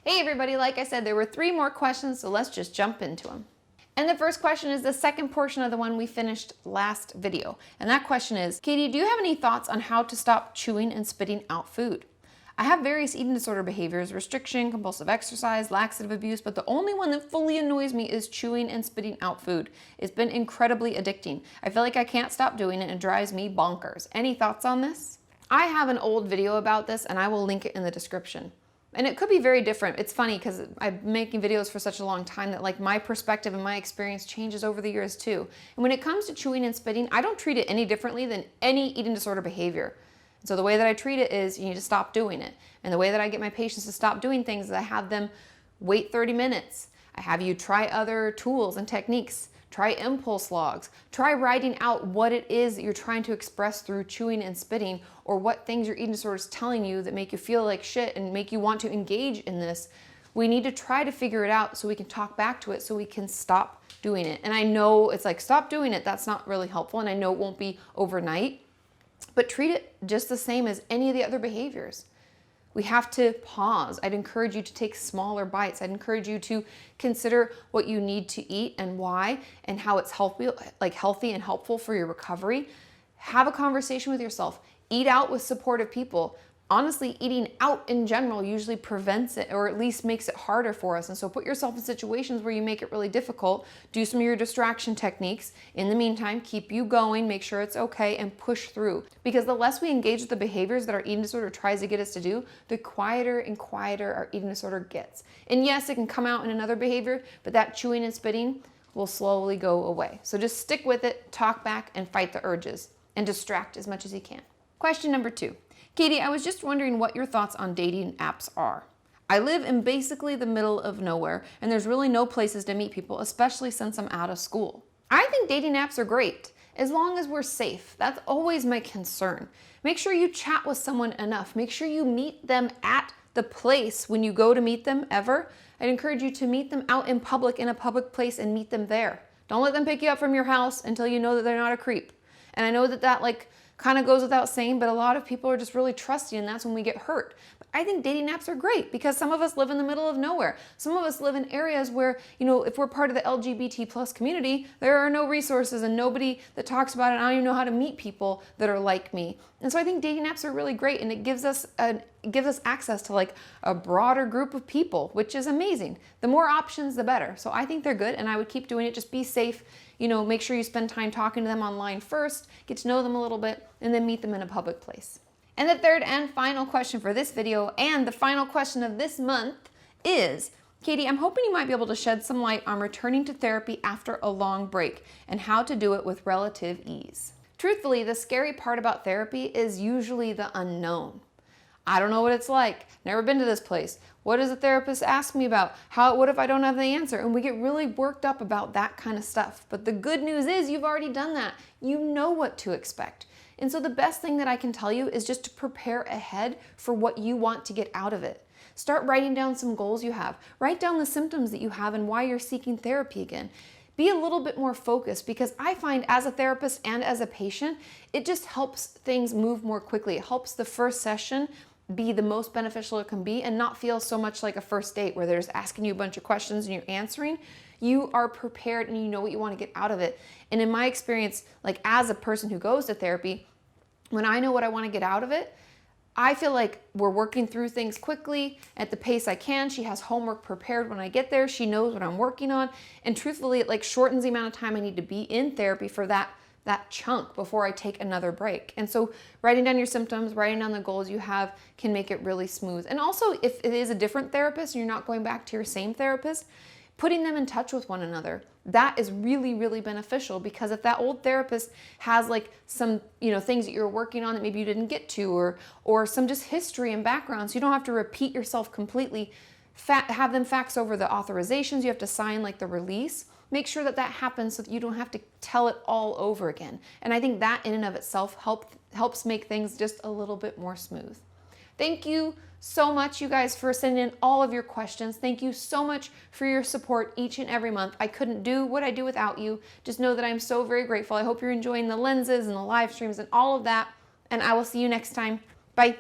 Hey everybody, like I said, there were 3 more questions, so let's just jump into them. And the first question is the second portion of the one we finished last video. And that question is, Katie, do you have any thoughts on how to stop chewing and spitting out food? I have various eating disorder behaviors, restriction, compulsive exercise, laxative abuse, but the only one that fully annoys me is chewing and spitting out food. It's been incredibly addicting. I feel like I can't stop doing it and it drives me bonkers. Any thoughts on this? I have an old video about this and I will link it in the description. And it could be very different. It's funny because I've been making videos for such a long time that like my perspective and my experience changes over the years too. And when it comes to chewing and spitting, I don't treat it any differently than any eating disorder behavior. And so the way that I treat it is you need to stop doing it. And the way that I get my patients to stop doing things is I have them wait 30 minutes. I have you try other tools and techniques. Try impulse logs. Try writing out what it is that you're trying to express through chewing and spitting, or what things your eating disorder is telling you that make you feel like shit and make you want to engage in this. We need to try to figure it out so we can talk back to it so we can stop doing it. And I know it's like, stop doing it. That's not really helpful. And I know it won't be overnight, but treat it just the same as any of the other behaviors. We have to pause. I'd encourage you to take smaller bites. I'd encourage you to consider what you need to eat and why and how it's healthy and helpful for your recovery. Have a conversation with yourself. Eat out with supportive people. Honestly, eating out in general usually prevents it, or at least makes it harder for us. And so put yourself in situations where you make it really difficult. Do some of your distraction techniques. In the meantime, keep you going, make sure it's okay, and push through. Because the less we engage with the behaviors that our eating disorder tries to get us to do, the quieter and quieter our eating disorder gets. And yes, it can come out in another behavior, but that chewing and spitting will slowly go away. So just stick with it, talk back, and fight the urges, and distract as much as you can. Question number 2. Katie, I was just wondering what your thoughts on dating apps are. I live in basically the middle of nowhere, and there's really no places to meet people, especially since I'm out of school. I think dating apps are great, as long as we're safe. That's always my concern. Make sure you chat with someone enough. Make sure you meet them at the place when you go to meet them ever. I'd encourage you to meet them out in public, in a public place, and meet them there. Don't let them pick you up from your house until you know that they're not a creep. And I know that kind of goes without saying, but a lot of people are just really trusting, and that's when we get hurt. But I think dating apps are great because some of us live in the middle of nowhere. Some of us live in areas where, if we're part of the LGBT plus community, there are no resources and nobody that talks about it. I don't even know how to meet people that are like me. And so I think dating apps are really great, and it gives us access to like a broader group of people, which is amazing. The more options, the better. So I think they're good, and I would keep doing it. Just be safe. Make sure you spend time talking to them online first, get to know them a little bit, and then meet them in a public place. And the third and final question for this video, and the final question of this month, is, Katie, I'm hoping you might be able to shed some light on returning to therapy after a long break and how to do it with relative ease. Truthfully, the scary part about therapy is usually the unknown. I don't know what it's like. Never been to this place. What does the therapist ask me about? What if I don't have the answer? And we get really worked up about that kind of stuff. But the good news is you've already done that. You know what to expect. And so the best thing that I can tell you is just to prepare ahead for what you want to get out of it. Start writing down some goals you have. Write down the symptoms that you have and why you're seeking therapy again. Be a little bit more focused, because I find as a therapist and as a patient, it just helps things move more quickly. It helps the first session be the most beneficial it can be and not feel so much like a first date where they're just asking you a bunch of questions and you're answering. You are prepared and you know what you want to get out of it. And in my experience, like as a person who goes to therapy, when I know what I want to get out of it, I feel like we're working through things quickly at the pace I can. She has homework prepared when I get there. She knows what I'm working on. And truthfully, it shortens the amount of time I need to be in therapy for that chunk before I take another break. And so writing down your symptoms, writing down the goals you have can make it really smooth. And also, if it is a different therapist and you're not going back to your same therapist, putting them in touch with one another, that is really, really beneficial, because if that old therapist has some, things that you're working on that maybe you didn't get to, or some just history and background, so you don't have to repeat yourself completely, have them fax over the authorizations, you have to sign the release. Make sure that happens so that you don't have to tell it all over again. And I think that in and of itself helps make things just a little bit more smooth. Thank you so much, you guys, for sending in all of your questions. Thank you so much for your support each and every month. I couldn't do what I do without you. Just know that I'm so very grateful. I hope you're enjoying the lenses and the live streams and all of that. And I will see you next time. Bye.